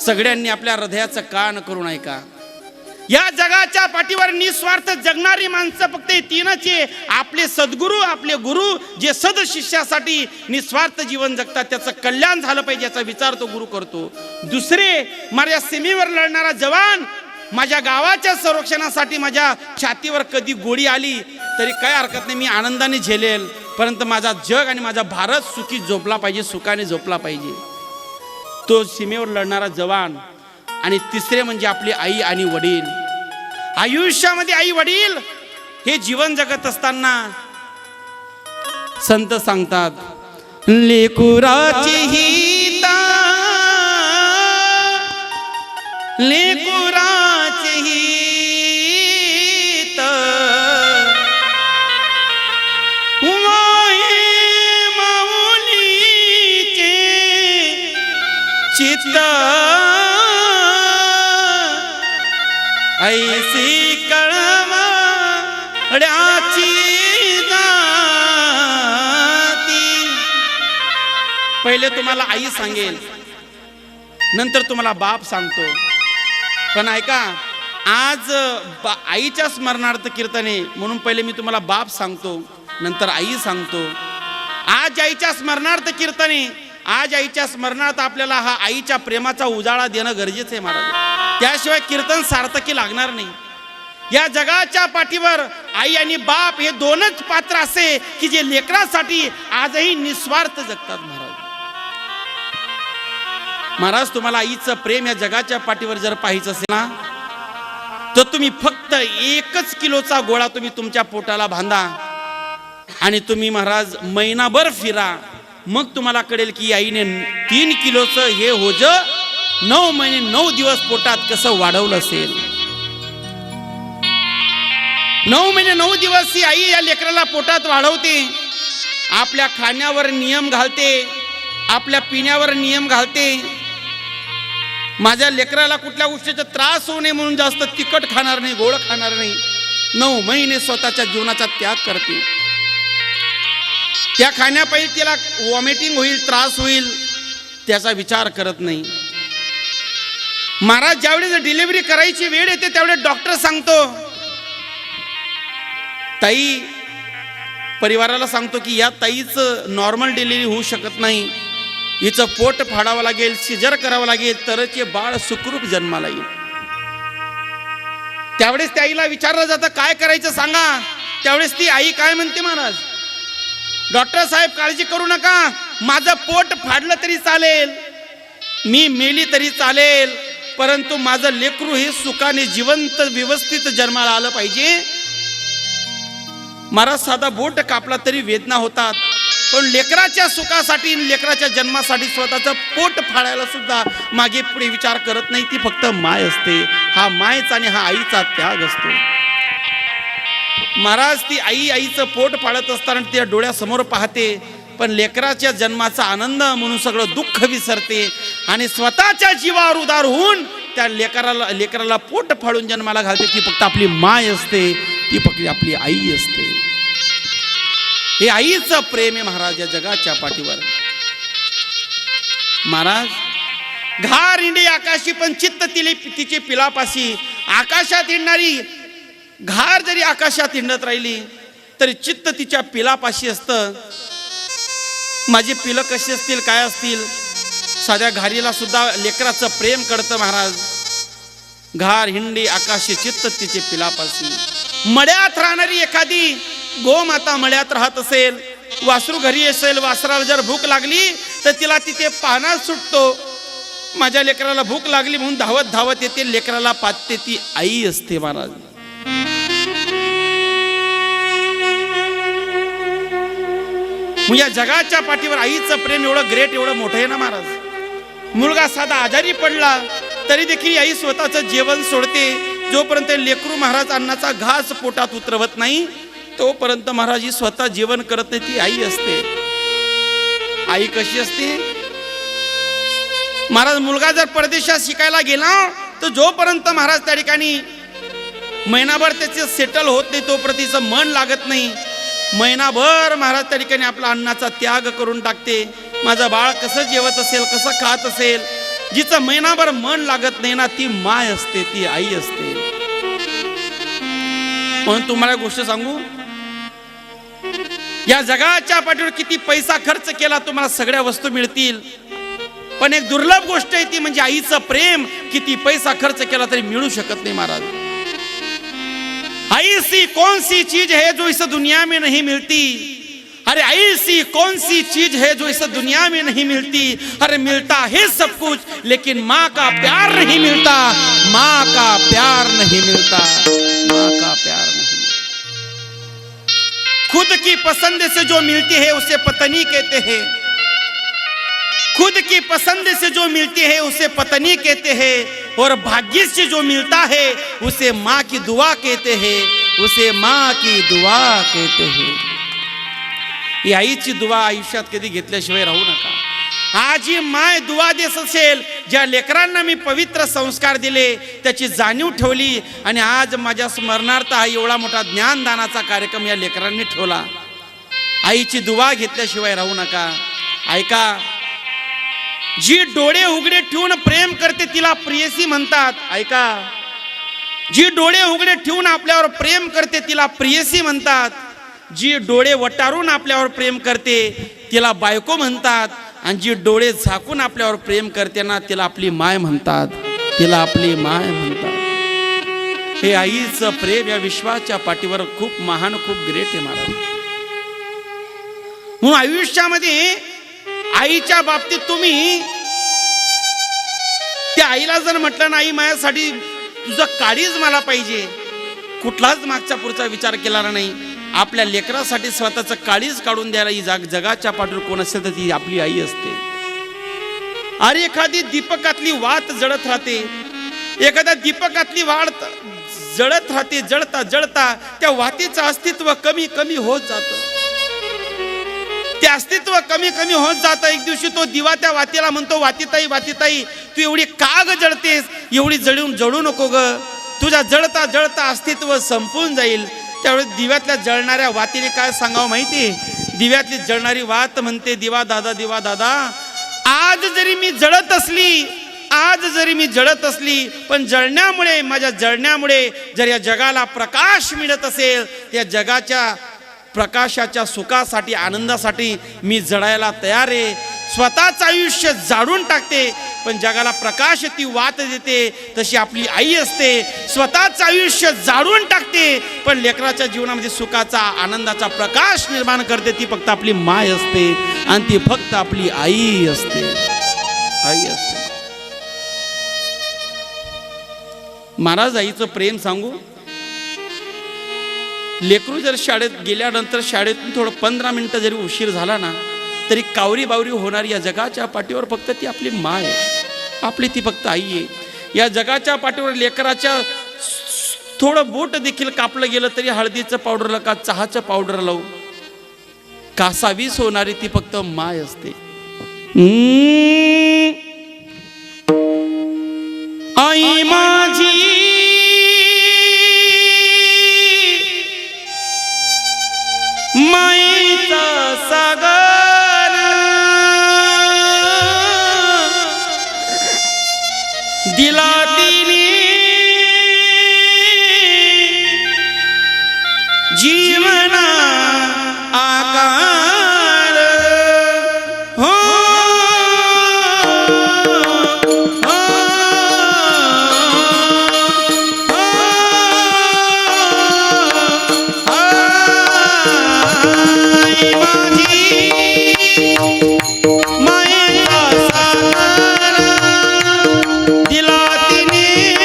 सगळ्यांनी आपल्या हृदयाचं कान करून ऐका. या जगाच्या पाठीवर निस्वार्थ जगणारी माणसं फक्त तीनच आहे. आपले सद्गुरू, आपले गुरु, जे सद शिष्यासाठी निस्वार्थ जीवन जगतात, त्याचं कल्याण झालं पाहिजे याचा विचार तो गुरु करतो. दुसरे, माझ्या सीमेवर लढणारा जवान, माझ्या गावाच्या संरक्षणासाठी माझ्या छातीवर कधी गोळी आली तरी काय हरकत नाही, मी आनंदाने झेलेल, परंतु माझा जग आणि माझा भारत सुखी झोपला पाहिजे, सुखाने झोपला पाहिजे. तो सीमेवर लढणारा जवान. आणि तिसरे म्हणजे आपली आई आणि वडील. आयुष्यामध्ये आई वडील हे जीवन जगत असताना संत सांगतात, लेकुराची हिता, लेकुराची हित, माये माऊलीचे चित्त, ऐसी कळवळ्याची जाती. पहिले तुम्हाला आई सांगेल, नंतर तुम्हाला बाप सांगतो. पण ऐका, आज आईच्या स्मरणार्थ कीर्तने म्हणून पहिले मी तुम्हाला बाप सांगतो, नंतर आई सांगतो. आज आईच्या स्मरणार्थ कीर्तने, आज आईच्या स्मरणार्थ आपल्याला हा आईच्या प्रेमाचा उजाळा देणं गरजेचं आहे महाराज. त्याशिवाय कीर्तन सार्थकी लागणार नाही. या जगाच्या पाठीवर आई आणि बाप हे दोनच पात्र असे की जे लेकरासाठी आजही निस्वार्थ जगतात महाराज. महाराज, तुम्हाला आईचं प्रेम या जगाच्या पाठीवर जर पाहायचं असेल ना, तर तुम्ही फक्त 1 किलोचा गोळा तुम्ही तुमच्या पोटाला बांधा आणि तुम्ही महाराज महिनाभर फिरा. मग तुम्हाला कळेल की आईने 3 किलोचं हे ओझ 9 महिने 9 दिवस पोटात कसं वाढवलं असेल. 9 महिने 9 दिवस ही आई या लेकराला पोटात वाढवते. आपल्या खाण्यावर नियम घालते, आपल्या पिण्यावर नियम घालते. माझ्या लेकराला कुठल्या गोष्टीचा त्रास होऊ नये म्हणून जास्त तिखट खाणार नाही, गोड खाणार नाही. 9 महिने स्वतःच्या जीवनाचा त्याग करते. त्या खाण्यापायी तिला वॉमिटिंग होईल, त्रास होईल, त्याचा विचार करत नाही. महाराज, ज्यावेळेस डिलिव्हरी करायची वेळ येते त्यावेळेस डॉक्टर सांगतो, ताई, परिवाराला सांगतो की या ताईचं नॉर्मल डिलिव्हरी होऊ शकत नाही, हिचं पोट फाडावं लागेल, सिजर करावं लागेल, तरच हे बाळ सुखरूप जन्माला येईल. त्यावेळेस त्या आईला विचारलं जातं काय करायचं सांगा. त्यावेळेस ती आई काय म्हणते, महाराज, डॉक्टर साहेब काळजी करू नका, माझं पोट फाडलं तरी चालेल, मी मेली तरी चालेल, परंतु माझं लेकरू हे सुखाने जिवंत व्यवस्थित जन्माला आलं पाहिजे. महाराज, साधा बोट कापला तरी वेदना होतात, पण लेकराच्या सुखासाठी, लेकराच्या जन्मासाठी स्वतःचं पोट फाडायला सुद्धा मागे पुढे विचार करत नाही. ती फक्त माय असते. हा मायचा आणि हा आईचा त्याग असतो. महाराज, ती आई आईचं पोट फाडत असताना त्या डोळ्यासमोर पाहते, पण लेकराच्या जन्माचा आनंद म्हणून सगळं दुःख विसरते आणि स्वतःच्या जीवावर उदार होऊन त्या लेकराला पोट फाडून जन्माला घालते. ती फक्त आपली माय असते, ती फक्त आपली आई असते. हे आईचं प्रेम आहे महाराज या जगाच्या पाठीवर. महाराज, घार हिंडे आकाशी पण चित्त तिचे पिलापाशी. आकाशात हिंडणारी घार जरी आकाशात हिंडत राहिली तरी चित्त तिच्या पिलापाशी असतं. माझी पिलं कशी असतील, काय असतील, साध्या घारीला सुद्धा लेकराचं प्रेम कळतं महाराज. घार हिंडे आकाशी चित्त तिचे पिलापाशी. मळ्यात राहणारी एखादी गोमाता मळ्यात राहत असेल, वासरू घरी असेल, वासराला जर भूक लागली तर तिला तिथे पाण्यात सुटतो. माझ्या लेकराला भूक लागली म्हणून धावत धावत येते, लेकराला पाजते, ती आई असते महाराज. या जगाच्या पाठीवर आईचं प्रेम एवढं ग्रेट, एवढं मोठं आहे ना महाराज. मुलगा साधा आजारी पडला तरी देखील आई स्वतःचं जेवण सोडते. जोपर्यंत लेकरू महाराज अन्नाचा घास पोटात उतरवत नाही तोपर्यंत महाराज ही स्वतः जेवण करत नाही, ती आई असते. आई कशी असते महाराज? मुलगा जर परदेशात शिकायला गेला तर जोपर्यंत महाराज त्या ठिकाणी महिनाभर त्याचे सेटल होत नाही तोपर्यंत तिचं मन लागत नाही. महिनाभर महाराज त्या ठिकाणी आपला अन्नाचा त्याग करून टाकते. माझं बाळ कसं जेवत असेल, कसं खात असेल, जिचं महिनाभर मन लागत नाही ना, ती माय असते, ती आई असते. म्हणून तुम्हाला गोष्ट सांगू, या जगाच्या पाठीवर किती पैसा खर्च केला तुम्हाला सगळ्या वस्तू मिळतील, पण एक दुर्लभ गोष्ट आहे ती म्हणजे आईचं प्रेम. किती पैसा खर्च केला तरी मिळू शकत नाही महाराज. आई सी कौन सी चीज है जो इस दुनिया में नहीं मिलती. अरे ऐसी कौन सी चीज है जो इस दुनिया में नहीं मिलती. अरे मिलता है सब कुछ लेकिन माँ का प्यार नहीं मिलता. माँ का प्यार नहीं मिलता. माँ का प्यार नहीं. खुद की पसंद से जो मिलती है उसे पत्नी कहते हैं. खुद की पसंद से जो मिलती है उसे पत्नी कहते हैं. और भाग्य से जो मिलता है उसे माँ की दुआ कहते हैं. उसे माँ की दुआ कहते हैं. ही आईची दुआ आयुष्यात कधी घेतल्याशिवाय राहू नका. आज ही माय दुआ देत असेल, ज्या लेकरांना मी पवित्र संस्कार दिले त्याची जाणीव ठेवली, आणि आज माझ्या स्मरणार्थ हा एवढा मोठा ज्ञानदानाचा कार्यक्रम या लेकरांनी ठेवला. आईची दुआ घेतल्याशिवाय राहू नका. ऐका, जी डोळे उघडे ठेवून प्रेम करते तिला प्रियसी म्हणतात. ऐका, जी डोळे उघडे ठेवून आपल्यावर प्रेम करते तिला प्रियसी म्हणतात. जी डोळे वटारून आपल्यावर प्रेम करते तिला बायको म्हणतात. आणि जी डोळे झाकून आपल्यावर प्रेम करते ना, तिला आपली माय म्हणतात. तिला आपली माय म्हणतात. हे आईचं प्रेम या विश्वाच्या पाठीवर खूप महान, खूप ग्रेट आहे महाराज. म्हणून आयुष्यामध्ये आईच्या बाबतीत तुम्ही त्या आईला जर म्हटलं ना, आई माझ्यासाठी तुझं काळीज मला पाहिजे, कुठलाच मागचा पुढचा विचार केला नाही. आपल्या लेकरासाठी स्वतःचं काळीज काढून द्यायला ही जगाच्या पाठीवर कोण असेल तर ती आपली आई असते. अरे एखादी दीपकातली वात जळत राहते, एखाद्या दीपकातली वात जळत राहते, जळता जळता त्या वातीचं अस्तित्व कमी कमी होत जातं. ते अस्तित्व कमी कमी होत जातं. एक दिवशी तो दिवा त्या वातीला म्हणतो, वातीताई वातीताई तू एवढी का ग जळतेस, एवढी जळू नको ग, तुझ्या जळता जळता अस्तित्व संपून जाईल. त्यावेळेस दिव्यातल्या जळणाऱ्या वातीने काय सांगावं माहिती, दिव्यातली जळणारी वात म्हणते, दिवा दादा आज जरी मी जळत असली, आज जरी मी जळत असली, पण जळण्यामुळे, माझ्या जळण्यामुळे जर या जगाला प्रकाश मिळत असेल, त्या जगाच्या प्रकाशाच्या सुखासाठी, आनंदासाठी मी जळायला तयार आहे. स्वतःचं आयुष्य जाळून टाकते पण जगाला प्रकाश ती वात देते. तशी आपली आई असते, स्वतःचं आयुष्य जाळून टाकते पण लेकराच्या जीवनामध्ये सुखाचा, आनंदाचा प्रकाश निर्माण करते. ती फक्त आपली माय असते आणि ती फक्त आपली आई असते. आई असते. महाराज आईचं प्रेम सांगू, लेकरू जर शाळेत गेल्यानंतर शाळेतून थोडं 15 मिनिटं जरी उशीर झाला ना, तरी कावरी बावरी होणारी या जगाच्या पाठीवर फक्त ती आपली माय आहे, आपली ती फक्त आई आहे. या जगाच्या पाठीवर लेकराच्या थोडं बोट देखील कापलं गेलं तरी हळदीचं पावडर का चहाचं पावडर लावू कासावीस होणारी ती फक्त माय असते. आई माझी माईचा सागर दिला तिने जीवना आकार हो, दिला तिने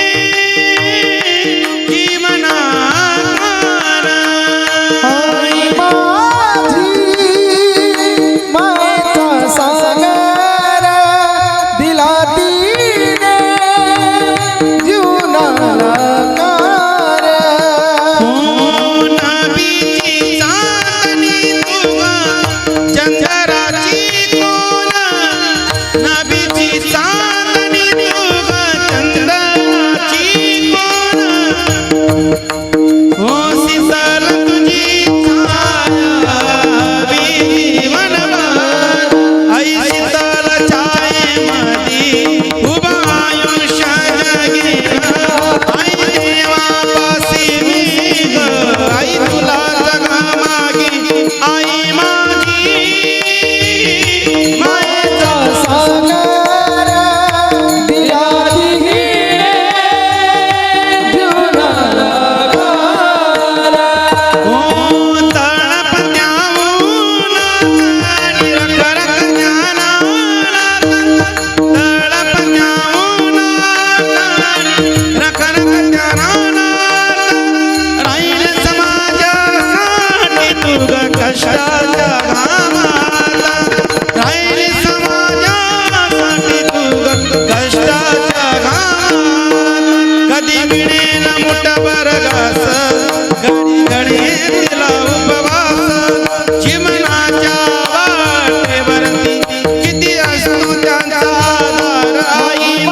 मिळेल मोठभर घास घडी घडी तिला उपवास जीवनाच्या वाटेवरती किती असतो त्यांचा आधार आई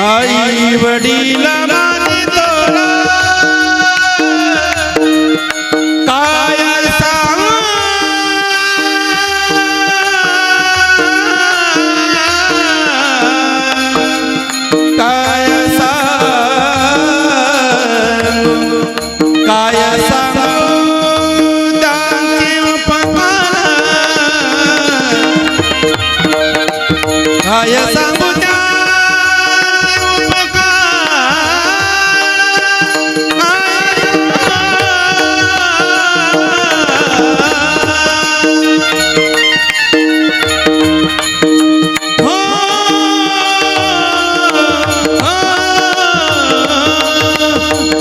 आई वडील माझे तोला काय सांगू काय सांगू त्यांचे उपकार काय सांगू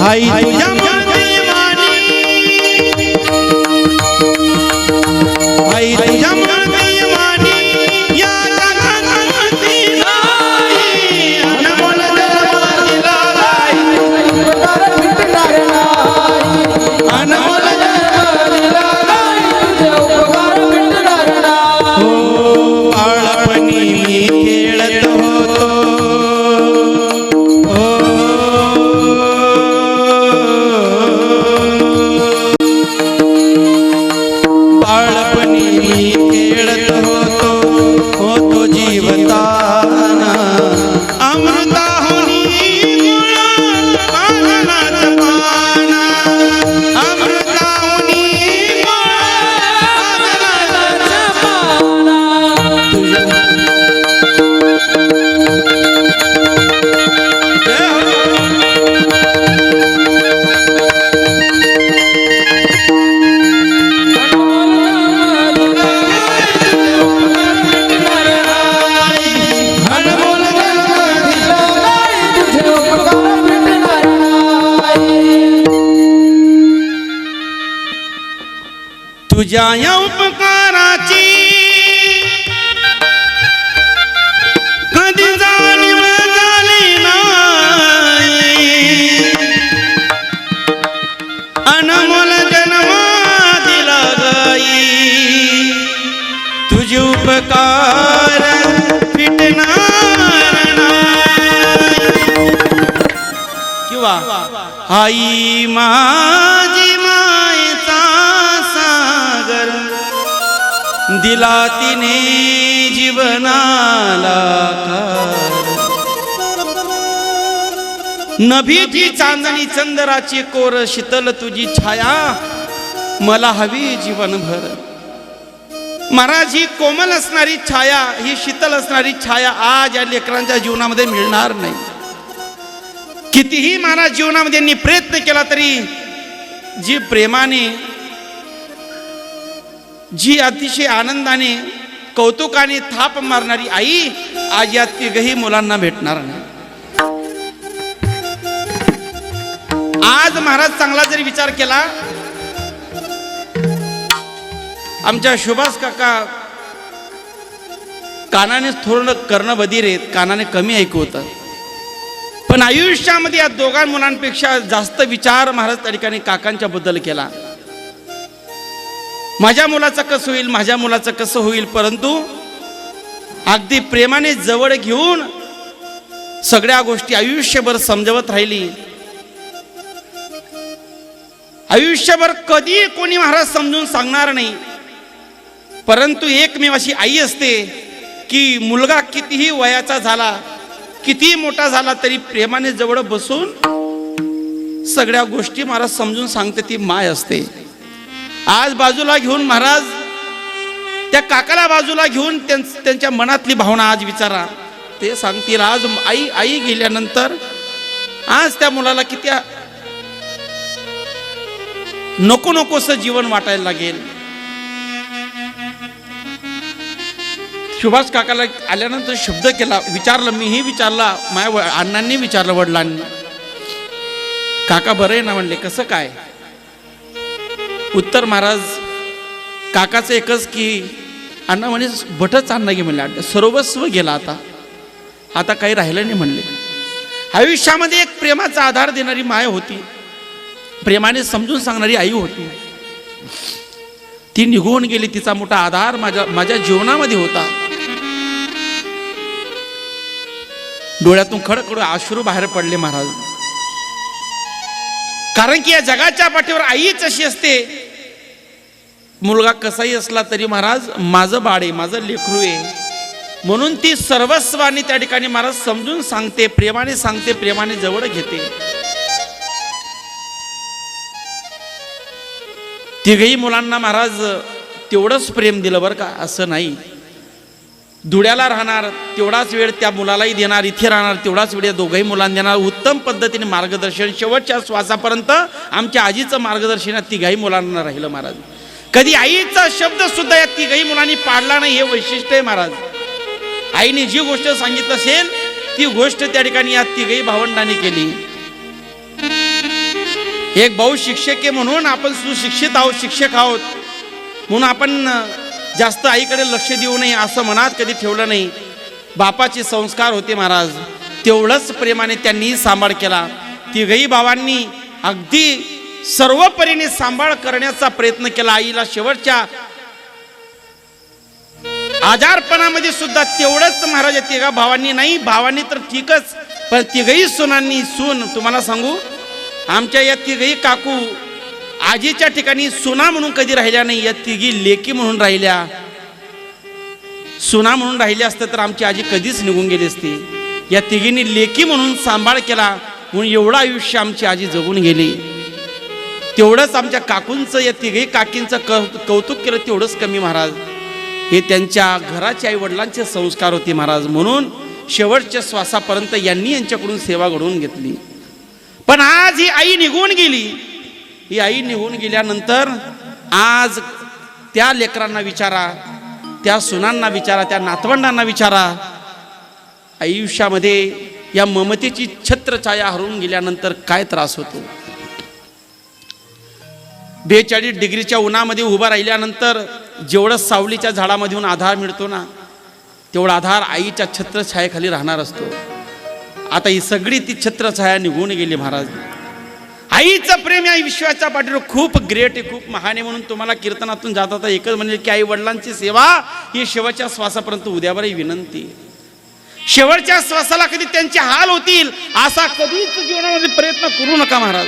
आई तुझ्या मानी आई तुझ्या मानी या जगाती नाही अनमोल जन्माला अनमोल जन्माला हो बाळपणी खेळत होतो तुझ्या या उपकाराची कधी जाणीव झाली नाही अनमोल जन्म दिला गाई तुझे उपकार फिटणार नाही किंवा आई माझी मायेचा सागर दिला तिने जीवनाला नभीची चांदणी चंद्राची कोर शीतल तुझी छाया मला हवी जीवनभर महाराज ही कोमल असणारी छाया ही शीतल असणारी छाया आज या लेकरांच्या जीवनामध्ये मिळणार नाही कितीही महाराज जीवनामध्ये प्रयत्न केला तरी जी प्रेमाने जी अतिशय आनंदाने कौतुकाने थाप मारणारी आई आज या तिघही मुलांना भेटणार नाही आज महाराज चांगला जरी विचार केला आमच्या सुभाष काका कानाने थोडं कर्ण बधीर आहेत कानाने कमी ऐकू होतं पण आयुष्यामध्ये या दोघा मुलांपेक्षा जास्त विचार महाराज त्या ठिकाणी काकांच्या बद्दल केला. माझ्या मुलाचं कसं होईल, माझ्या मुलाचं कसं होईल, परंतु अगदी प्रेमाने जवळ घेऊन सगळ्या गोष्टी आयुष्यभर समजवत राहिली. आयुष्यभर कधी कोणी महाराज समजून सांगणार नाही, परंतु एकमेव अशी आई असते की मुलगा कितीही वयाचा झाला, किती मोठा झाला तरी प्रेमाने जवळ बसून सगळ्या गोष्टी महाराज समजून सांगते ती माय असते. आज बाजूला घेऊन महाराज त्या काकाला बाजूला घेऊन त्यांच्या मनातली भावना आज विचारा, ते सांगतील. आज आई गेल्यानंतर आज त्या मुलाला किती नको नकोसं जीवन वाटायला लागेल. सुभाष काकाला आल्यानंतर शब्द केला, विचारलं, मीही विचारला, माझ्या अण्णांनी विचारलं, वडिलांनी, काका बरं आहे ना? म्हणले, कसं काय? उत्तर महाराज काकाचं एकच की अण्णा म्हणे भटच अण्णा घे म्हणले, सर्वस्व गेला, आता काही राहिलं नाही म्हणले. आयुष्यामध्ये एक प्रेमाचा आधार देणारी माय होती, प्रेमाने समजून सांगणारी आई होती, ती निघून गेली. तिचा मोठा आधार माझ्या जीवनामध्ये होता. डोळ्यातून खडखड अश्रू बाहेर पडले महाराज. कारण की या जगाच्या पाठीवर आईच अशी असते. मुलगा कसाही असला तरी महाराज माझं बाळ आहे, माझं लेकरू आहे, म्हणून ती सर्वस्वानी त्या ठिकाणी महाराज समजून सांगते, प्रेमाने सांगते, प्रेमाने जवळ घेते. तिघही मुलांना महाराज तेवढंच प्रेम दिलं बरं का, असं नाही. धुळ्याला राहणार तेवढाच वेळ त्या मुलालाही देणार, इथे राहणार तेवढाच वेळ दोघही मुलांना देणार. उत्तम पद्धतीने मार्गदर्शन शेवटच्या श्वासापर्यंत आमच्या आजीचं मार्गदर्शन तिघही मुलांना राहिलं महाराज. कधी आईचा शब्द सुद्धा या तिघही मुलांनी पाडला नाही, हे वैशिष्ट्य आहे महाराज. आईने जी गोष्ट सांगितलं असेल ती गोष्ट त्या ठिकाणी या तिघही भावंडांनी केली. एक भाऊ शिक्षक आहे म्हणून आपण सुशिक्षित आहोत, शिक्षक आहोत म्हणून आपण जास्त आईकडे लक्ष देऊ नये असं मनात कधी ठेवलं नाही. बापाचे संस्कार होते महाराज, तेवढंच प्रेमाने त्यांनी सांभाळ केला. तिघही भावांनी अगदी सर्व परीने सांभाळ करण्याचा प्रयत्न केला. आईला शेवटच्या आजारपणामध्ये सुद्धा तेवढंच महाराज तिघा भावांनी, नाही भावांनी तर ठीकच, पण तिघही सुनांनी, सून तुम्हाला सांगू, आमच्या या तिघही काकू आजीच्या ठिकाणी सुना म्हणून कधी राहिल्या नाही, या तिघी लेकी म्हणून राहिल्या. सुना म्हणून राहिल्या असतं तर आमची आजी कधीच निघून गेली असती. या तिघींनी लेकी म्हणून सांभाळ केला म्हणून एवढं आयुष्य आमची आजी जगून गेली. तेवढंच आमच्या काकूंचं, या तिघही काकींचं कौतुक केलं तेवढंच कमी महाराज. हे त्यांच्या घराचे आई वडिलांचे संस्कार होते महाराज. म्हणून शेवटच्या श्वासापर्यंत यांनी यांच्याकडून सेवा घडवून घेतली. पण आज ही आई निघून गेली. ही आई निघून गेल्यानंतर आज त्या लेकरांना विचारा, त्या सुनांना विचारा, त्या नातवंडांना विचारा, आयुष्यामध्ये या ममतेची छत्रछाया हरवून गेल्यानंतर काय त्रास होतो. 42 डिग्रीच्या उन्हामध्ये उभा राहिल्यानंतर जेवढं सावलीच्या झाडामधून आधार मिळतो ना, तेवढा आधार आईच्या छत्रछायेखाली राहणार असतो. आता ही सगळी ती छत्रछाया निघून गेली महाराज. आईचं प्रेम या विश्वाच्या पाठीवर खूप ग्रेट आहे, खूप महान आहे. म्हणून तुम्हाला कीर्तनातून जात होता एकच म्हणजे की आई वडिलांची सेवा ही शेवटच्या श्वासापर्यंत उद्यावरही विनंती. शेवटच्या श्वासाला कधी त्यांचे हाल होतील असा कधीच जीवनामध्ये प्रयत्न करू नका महाराज.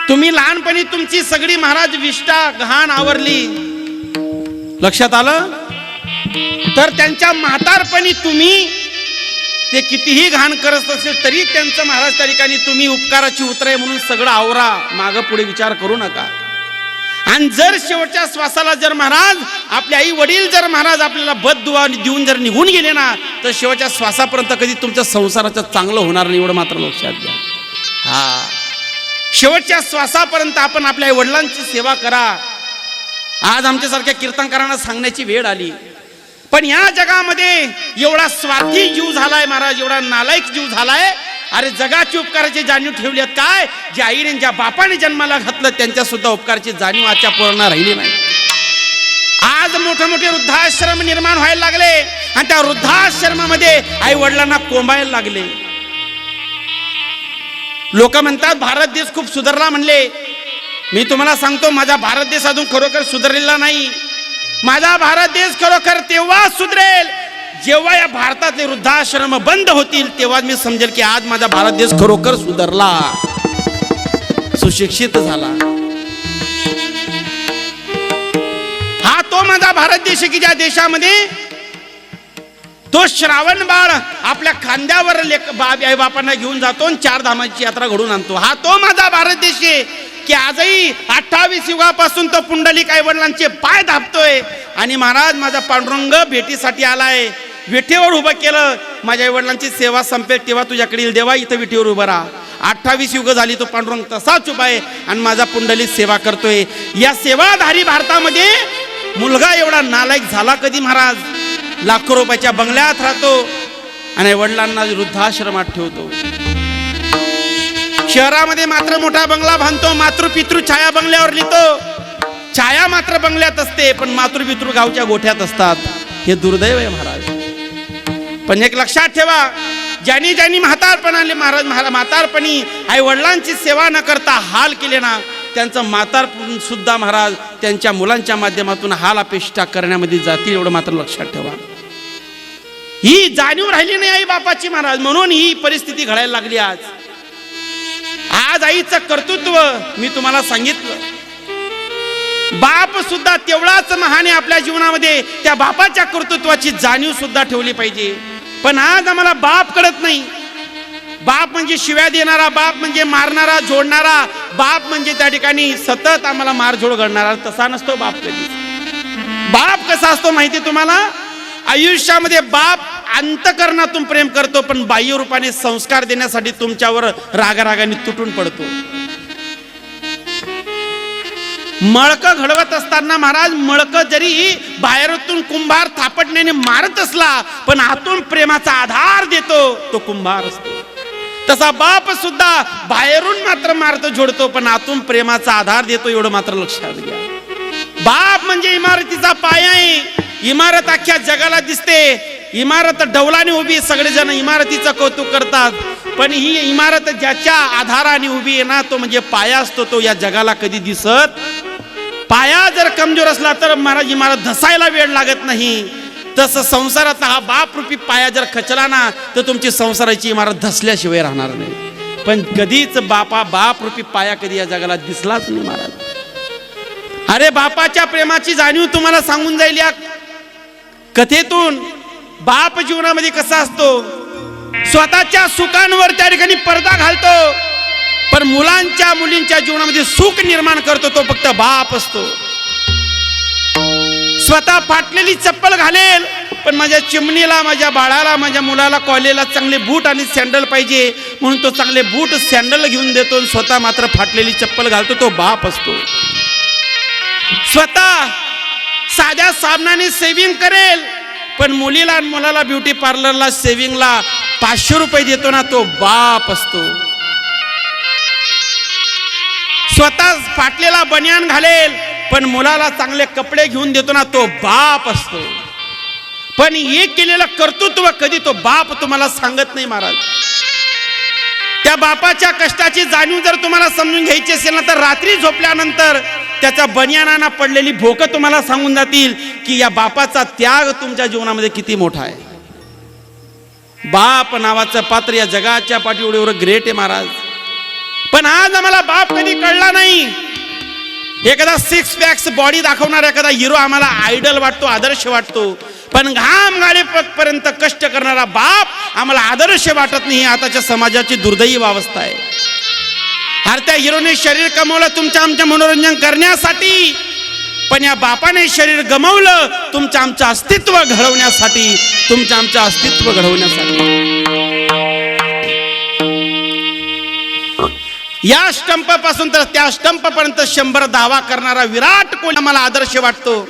तुम्ही लहानपणी तुमची सगळी महाराज विष्ठा घाण आवरली, लक्षात आलं, तर त्यांच्या म्हातारपणी तुम्ही ते कितीही घाण करत असेल तरी त्यांचं महाराज त्या ठिकाणी तुम्ही उपकाराची उतराय म्हणून सगळं आवरा, मागं पुढे विचार करू नका. आणि जर शेवटच्या श्वासाला जर महाराज आपले आई वडील जर महाराज आपल्याला बददुआ देऊन जर निघून गेले ना, तर शेवटच्या श्वासापर्यंत कधी तुमच्या संसाराचं चांगलं होणार नाही, एवढं मात्र लक्षात घ्या. हा, शेवटच्या श्वासापर्यंत आपण आपल्या आई वडिलांची सेवा करा. आज आमच्यासारख्या कीर्तनकारांना सांगण्याची वेळ आली. पण या जगामध्ये एवढा स्वार्थी जीव झालाय महाराज, एवढा नालायक जीव झालाय. अरे जगाची उपकाराची जाणीव ठेवली आहेत काय? ज्या आईने ज्या बापाने जन्माला घातलं त्यांच्या सुद्धा उपकाराची जाणीव आजच्या पोरांना राहिली नाही. आज मोठे मोठे वृद्धाश्रम निर्माण व्हायला लागले आणि त्या वृद्धाश्रमामध्ये आई वडिलांना कोंबायला लागले. लोक म्हणतात भारत देश खूप सुधारला म्हणले. मी तुम्हाला सांगतो माझा भारत देश अजून खरोखर सुधारलेला नाही. माझा भारत देश खरोखर तेव्हा सुधरेल जेव्हा या भारतातले वृद्धाश्रम बंद होतील. तेव्हा मी समजेल की आज माझा भारत देश खरोखर सुधारला, सुशिक्षित झाला. हा तो माझा भारत देश की ज्या देशामध्ये तो श्रावण बाळ आपल्या खांद्यावर आई बापांना घेऊन जातो आणि 4 धामांची यात्रा घडून आणतो. हा तो माझा भारत देश आहे की आजही 28 युगापासून तो पुंडलिक आई वडिलांचे पाय दाबतोय. आणि महाराज माझा पांडुरंग भेटीसाठी आलाय. विठेवर उभं केलं. माझ्या आई वडिलांची सेवा संपेल तेव्हा तुझ्याकडे येईल देवा, इथं विठेवर उभं राहा. 28 युग झाली तो पांडुरंग तसाच उभा आहे आणि माझा पुंडलिक सेवा करतोय. या सेवाधारी भारतामध्ये मुलगा एवढा नालायक झाला कधी महाराज? लाखो रुपयाच्या बंगल्यात राहतो आणि वडिलांना वृद्धाश्रमात ठेवतो. शहरामध्ये मात्र मोठा बंगला बांधतो, मातृपितृ छाया बंगल्यावर लिहितो. छाया मात्र बंगल्यात असते पण मातृपितृ गावच्या गोठ्यात असतात. हे दुर्दैव आहे महाराज. पण एक लक्षात ठेवा, ज्यांनी ज्यांनी म्हातारपणी आई वडिलांची सेवा न करता हाल केले ना, त्यांचं म्हातारपण सुद्धा महाराज त्यांच्या मुलांच्या माध्यमातून हाल अपेक्षा करण्यामध्ये जातील, एवढं मात्र लक्षात ठेवा. ही जाणीव राहिली नाही आई बापाची महाराज, म्हणून ही परिस्थिती घडायला लागली. आज आईचं कर्तृत्व मी तुम्हाला सांगितलं. बाप सुद्धा तेवढाच महान आहे आपल्या जीवनामध्ये. त्या बापाच्या कर्तृत्वाची जाणीव सुद्धा ठेवली पाहिजे. पण आज आम्हाला बाप कळत नाही. बाप म्हणजे शिव्या देणारा, बाप म्हणजे मारणारा, जोडणारा, बाप म्हणजे त्या ठिकाणी सतत आम्हाला मारझोड घडणारा. तसा नसतो बाप कधी. बाप कसा असतो माहिती तुम्हाला? आयुष्यामध्ये बाप अंतकरणातून प्रेम करतो पण बाह्य रूपाने संस्कार देण्यासाठी तुमच्यावर रागारागाने तुटून पडतो. मळकं घडवत असताना महाराज, मळकं जरी बाहेरून कुंभार थापटण्याने मारत असला पण आतून प्रेमाचा आधार देतो तो कुंभार असतो. तसा बाप सुद्धा बाहेरून मात्र मारतो, जोडतो पण आतून प्रेमाचा आधार देतो, एवढं मात्र लक्षात घ्या. बाप म्हणजे इमारतीचा पाया आहे. इमारत अख्ख्या जगाला दिसते, इमारत डौलाने उभी, सगळेजण इमारतीचं कौतुक करतात. पण ही इमारत ज्याच्या आधाराने उभी आहे ना, तो म्हणजे पाया असतो, तो या जगाला कधी दिसत. पाया जर कमजोर असला तर महाराज इमारत धसायला वेळ लागत नाही. तसं संसारात हा बाप रूपी पाया जर खचला ना तर तुमची संसाराची इमारत धसल्याशिवाय राहणार नाही. पण कधीच बाप रूपी पाया कधी या जगाला दिसलाच नाही महाराज. अरे बापाच्या प्रेमाची जाणीव तुम्हाला सांगून जाईल या कथेतून. बाप जीवनामध्ये कसा असतो, स्वतःच्या सुखांवर त्या ठिकाणी पडदा घालतो पण मुलांच्या मुलींच्या जीवनामध्ये सुख निर्माण करतो तो फक्त बाप असतो. स्वतः फाटलेली चप्पल घालेल पण माझ्या चिमणीला, माझ्या बाळाला, माझ्या मुलाला, कॉलेजला चांगले बूट आणि सँडल पाहिजे म्हणून तो चांगले बूट सँडल घेऊन देतो. स्वतः मात्र फाटलेली चप्पल घालतो, तो बाप असतो. स्वतः साध्या साबणाने सेविंग करेल पण मुलीला आणि मुलाला ब्युटी पार्लरला सेविंगला 500 रुपये देतो ना, तो बाप असतो. स्वतः फाटलेला बनियान घालेल पण मुलाला चांगले कपडे घेऊन देतो ना, तो बाप असतो. पण हे केलेलं कर्तृत्व कधी तो बाप तुम्हाला सांगत नाही महाराज. त्या बापाच्या कष्टाची जाणीव जर तुम्हाला समजून घ्यायची असेल ना तर रात्री झोपल्यानंतर त्याच्या बनियानांना पडलेली भोकं तुम्हाला सांगून जातील की या बापाचा त्याग तुमच्या जीवनामध्ये किती मोठा आहे. बाप नावाचं पात्र या जगाच्या पाठीवर एवढं ग्रेट आहे महाराज. पण आज आम्हाला बाप कधी कळला नाही. एखादा 6 पॅक्स बॉडी दाखवणारा एखादा हिरो आम्हाला आयडल वाटतो, आदर्श वाटतो. पण घाम गाळेपर्यंत कष्ट करणारा बाप आम्हाला आदर्श वाटत नाही. आताच्या समाजाची दुर्दैवी अवस्था आहे. अरे त्या हिरोने शरीर कमवलं तुमच्या आमच्या मनोरंजन करण्यासाठी, पण या बापाने शरीर गमावलं तुमच्या आमचं अस्तित्व घडवण्यासाठी, तुमच्या आमचं अस्तित्व घडवण्यासाठी. या स्टंप पासून तर त्या स्टंप पर्यंत 100 धावा करणारा विराट कोहली आम्हाला आदर्श वाटतो.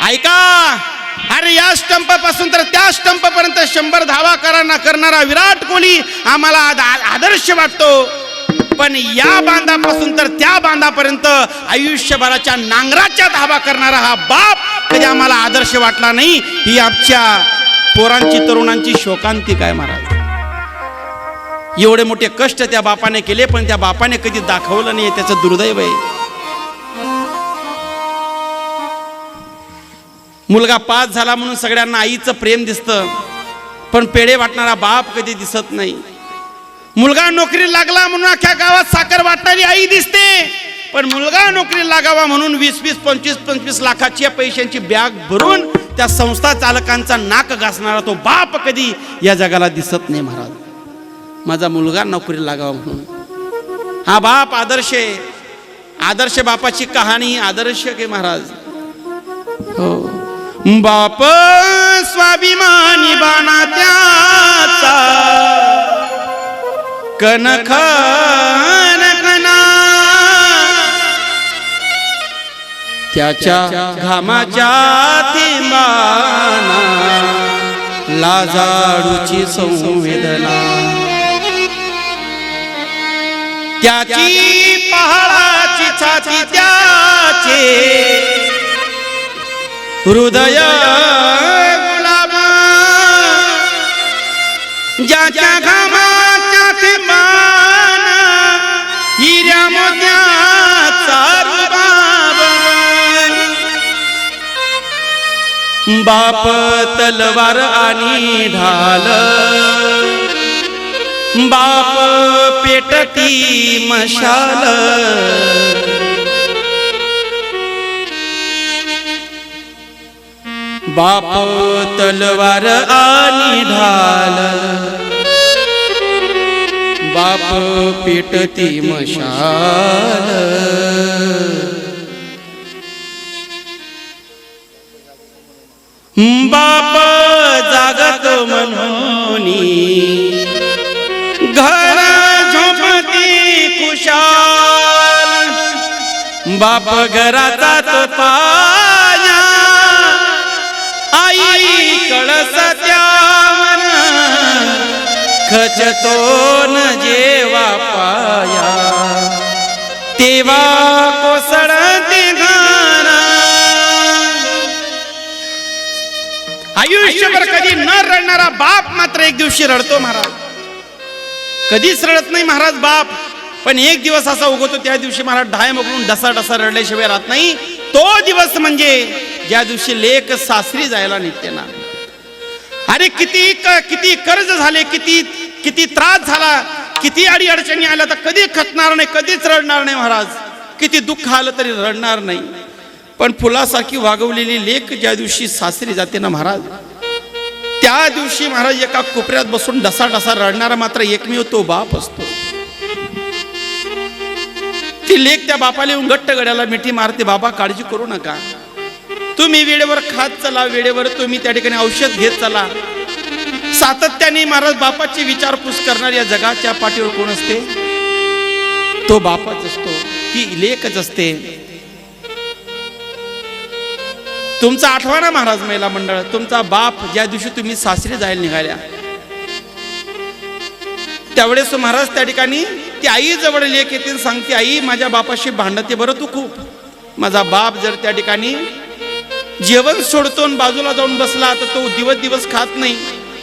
ऐका, अरे या स्टंप पासून तर त्या स्टंप पर्यंत 100 धावा करणारा विराट कोहली आम्हाला आदर्श वाटतो. पण या बांधापासून तर त्या बांधापर्यंत आयुष्यभराच्या नांगराच्या धावा करणारा हा बाप कधी आम्हाला आदर्श वाटला नाही. ही आमच्या पोरांची, तरुणांची शोकांतिक आहे महाराज. एवढे मोठे कष्ट त्या बापाने केले, पण त्या बापाने कधी दाखवलं नाही, त्याचं दुर्दैव आहे. मुलगा पास झाला म्हणून सगळ्यांना आईचं प्रेम दिसतं, पण पेढे वाटणारा बाप कधी दिसत नाही. मुलगा नोकरी लागला म्हणून अख्ख्या गावात साखर वाटणारी आई दिसते, पण मुलगा नोकरी लागावा म्हणून 20-20, 25-25 लाखाच्या पैशांची बॅग भरून त्या संस्था चालकांचा नाक घासणारा तो बाप कधी या जगाला दिसत नाही महाराज. माझा मुलगा नोकरी लागावा म्हणून हा बाप आदर्श आहे. आदर्श बापाची कहाणी आदर्श आहे महाराज. हो, बाप स्वाभिमानी बाणा त्याचा कणखन कणा, त्याच्या घामाच्या थेंबाना लाजाळूची संवेदना, त्याची पहाडाची छाती त्याचे हृदय गुलाब, ज्याच्या घामाच्या थेंबाना हिऱ्या मोत्याचा रुबाब. बाप तलवार आणि ढाल, बाप पेटती मशाल, बाप तलवार आणि ढाल, बाप पेटती मशाल. बाप जागतो म्हणून घर झोपती खुशाल, बाप घराचा तो पाया, आई कळस त्यावन खचतो न जेवा पाया, तेव्हा कोसळते घाना. आयुष्यभर कधी न रडणारा बाप मात्र एक दिवशी रडतो महाराज. कधीच रडत नाही महाराज बाप, पण एक दिवस असा उगवतो त्या दिवशी महाराज ढाय मगून डसा डसा रडल्याशिवाय राहत नाही. तो दिवस म्हणजे ज्या दिवशी लेक सासरी जायला निघते ना. अरे किती कर्ज झाले, किती त्रास झाला, किती अडी अडचणी आल्या, तर कधी खचणार नाही, कधीच रडणार नाही महाराज. किती दुःख आलं तरी रडणार नाही. पण फुलासारखी वागवलेली लेक ज्या दिवशी सासरी जाते ना महाराज, त्या दिवशी महाराज एका कोपऱ्यात बसून डसा डसा रडणारा मात्र एकमेव तो बाप असतो. ती लेक त्या बापाला येऊन घट्ट गड्याला मिठी मारते, बाबा काळजी करू नका, तुम्ही वेळेवर खात चला, वेळेवर तुम्ही त्या ठिकाणी औषध घेत चला. सातत्याने महाराज बापाची विचारपूस करणारी या जगाच्या पाठीवर कोण असते? तो बापच असतो, ती लेकच असते. तुमचा आठवणा महाराज महिला मंडळ, तुमचा बाप ज्या दिवशी तुम्ही सासरी जायला निघाल्या त्यावेळेस महाराज त्या ठिकाणी ती आई जवळ लेक येते, सांगते आई माझ्या बापाशी भांडते बरं तू खूप. माझा बाप जर त्या ठिकाणी जेवण सोडतो बाजूला जाऊन बसला तर तो दिवस खात नाही.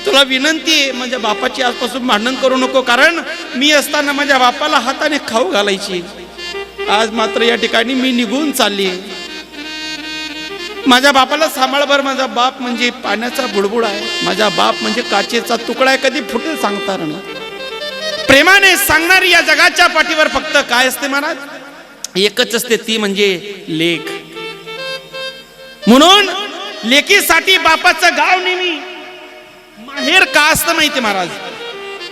तुला विनंती आहे माझ्या बापाची आजपासून भांडण करू नको, कारण मी असताना माझ्या बापाला हाताने खाऊ घालायची. आज मात्र या ठिकाणी मी निघून चालली. माझ्या बापाला सांभाळ बर. माझा बाप म्हणजे पाण्याचा बुडबुड आहे, माझा बाप म्हणजे काचेचा तुकडा आहे, कधी फुटेल सांगता नाही. प्रेमाने सांगणारी या जगाच्या पाठीवर फक्त काय असते महाराज? एकच असते, ती म्हणजे लेक. म्हणून लेकीसाठी बापाचं गाव नेहमी माहेर का असतं माहिती महाराज?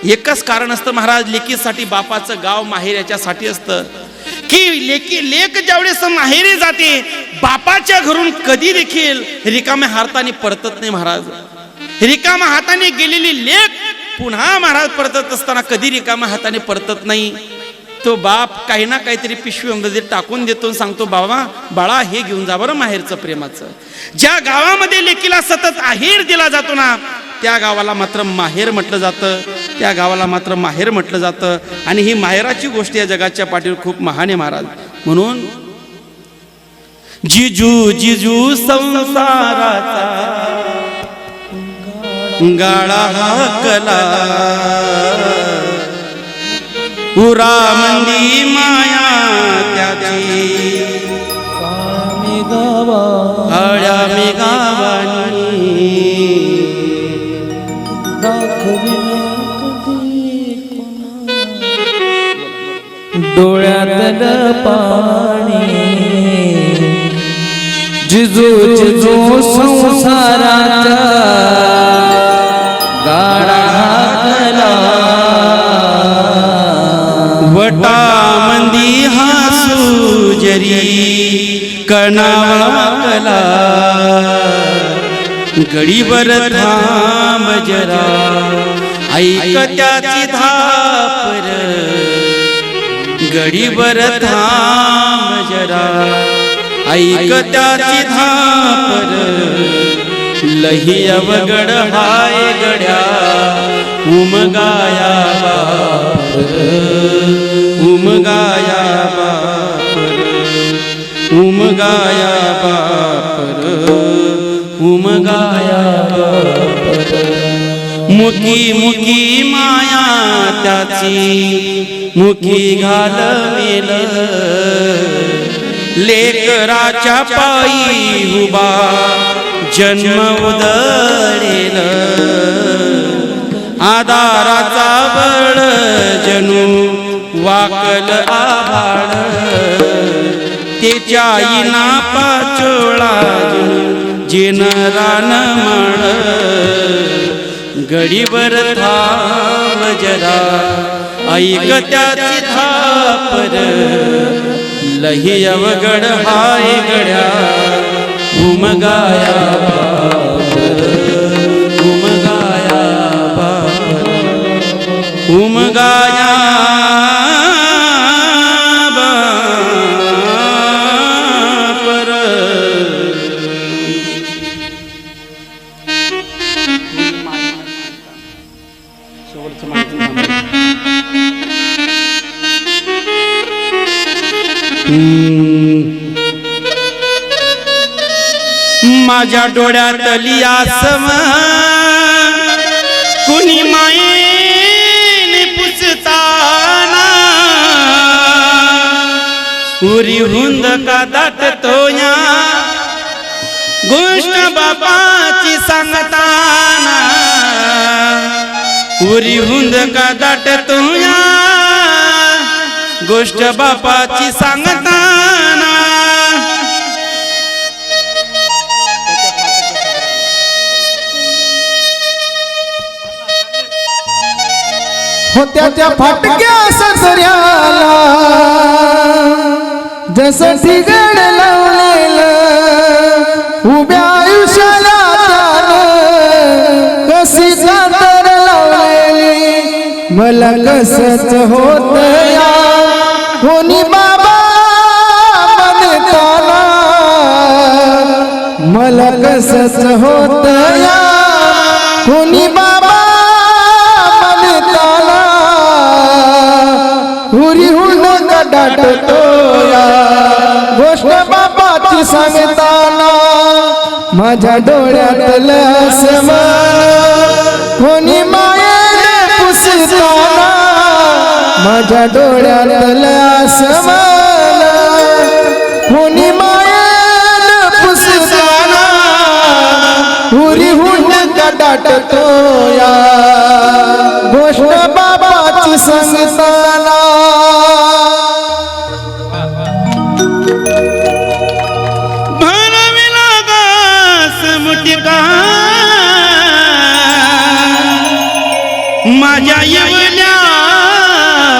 एकच कारण असतं महाराज, लेकीसाठी बापाचं गाव माहेर याच्यासाठी असतं की लेक ज्यावेळेस माहेरी जाते बापाच्या घरून कधी देखील रिकाम्या हाताने परतत नाही महाराज. रिकाम्या हाताने गेलेली लेक पुन्हा महाराज परतत असताना कधी रिकाम्या हाताने परतत नाही. तो बाप काही ना काहीतरी पिशवीमध्ये टाकून देतो, सांगतो बाबा बाळा हे घेऊन जा बरं माहेरचं प्रेमाचं. ज्या गावामध्ये लेकीला सतत आहेर दिला जातो ना त्या गावाला मात्र माहेर म्हटलं जातं, त्या गावाला मात्र माहेर म्हटलं जातं. आणि ही माहेराची गोष्ट या जगाच्या पाठीवर खूप महान आहे महाराज. म्हणून जिजू जिजू संसाराचा गाळा हाकला, उरामंदी माया त्याची आळ्या मेघावानी डोळ्यातलं पाणी जिजू जिजू संसाराचा गाडा घातला वटामंदी हासू जरी कणावाकला गडीभर थांब जरा ऐक त्याची धापर गडीभर थांब जरा ऐक त्याची धापर लही अवगड हाय गड्या उमगाया बापर उमगाया बापर उमगाया बापर उमगाया बापर मुखी मुखी माया त्याची मुखी घालवेल लेकराच्या पायी उभा जन्म उदळेल आधाराचा बळ जणू वाकल आभाळ त्याच्या आईना पाचोळा जिन रान माळ गडीभर थांब जरा ऐक त्याची थापर लही अवगड हाय गड्या उमगाया बापर उमगाया बापर उमगाया बापर माझ्या डोळ्यातली आसम कुणी मायेने पुसताना उरी हुंद का दाटतो या गोष्ट बापाची सांगताना उरी हुंद का दाटतो या गोष्ट बापाची सांगताना होत्या त्या फाटक्या ससऱ्याला जसं ठिगण लावलेलं उभ्या आयुष्याला त्यानं कशी कातर लावलेली मला कसंच होत या कोणी बाबा म्हणताना मला कसंच होत या कोणी बाबा हुरी हुंड दाटतो या गोष्ट बापाची सांगताना माझ्या डोळ्यातलं सम कोणी मायेने पुसताना माझ्या डोळ्यातलं सम कोणी मायेने पुसताना हुरी हुंड दाटतो या गोष्ट बाबाची सांगताना माझ्या येवल्या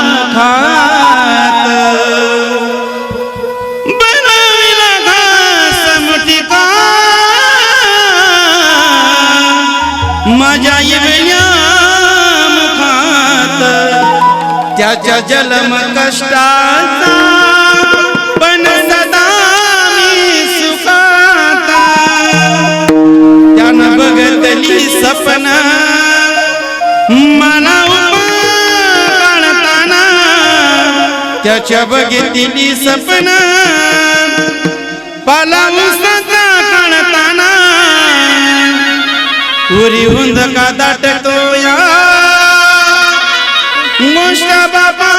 मुखात बनविला घास मुठीका माझ्या येवल्या मुखात त्याच्या जलम कष्टाचा पण सदा मी सुखाता त्यानं बघतली सपन मना काढताना त्याच्या बघितली सपन पालाऊसाचा काढताना उरी हुंद का दाटतो या गोष्ट बाबा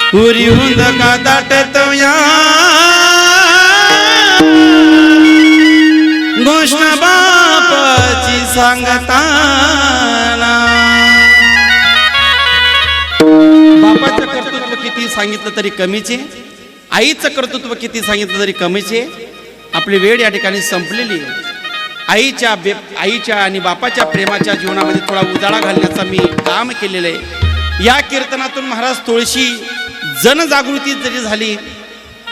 उरी हुंद का दाटतो या गोष्ट बापाची सांगताना. बापाचं कर्तृत्व किती सांगितलं तरी कमीच आहे, आईचं कर्तृत्व किती सांगितलं तरी कमीच आहे. आपली वेळ या ठिकाणी संपलेली आहे. आईच्या आणि बापाच्या प्रेमाच्या जीवनामध्ये थोडा उजाळा घालण्याचा मी काम केलेलं आहे. या कीर्तनातून महाराज तुळशी जनजागृती जरी झाली,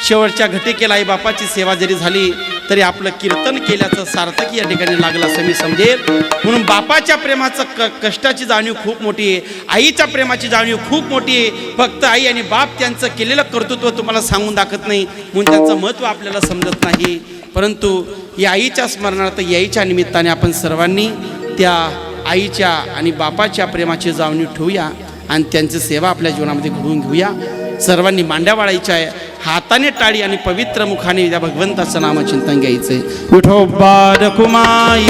शेवटच्या घटिकेला आई बापाची सेवा जरी झाली तरी आपलं कीर्तन केल्याचं सार्थक या ठिकाणी लागलं असं मी समजेल. म्हणून बापाच्या प्रेमाचं कष्टाची जाणीव खूप मोठी आहे, आईच्या प्रेमाची जाणीव खूप मोठी आहे. फक्त आई आणि बाप त्यांचं केलेलं कर्तृत्व तुम्हाला सांगून दाखवत नाही म्हणून त्यांचं महत्त्व आपल्याला समजत नाही. परंतु या आईच्या स्मरणार्थ याईच्या निमित्ताने आपण सर्वांनी त्या आईच्या आणि बापाच्या प्रेमाची जाणीव ठेवूया आणि त्यांची सेवा आपल्या जीवनामध्ये घडवून घेऊया. सर्वांनी मांड्या वाळायच्या आहे, हाताने टाळी आणि पवित्र मुखाने त्या भगवंताचं नामचिंतन घ्यायचंय. विठोबा रखुमाई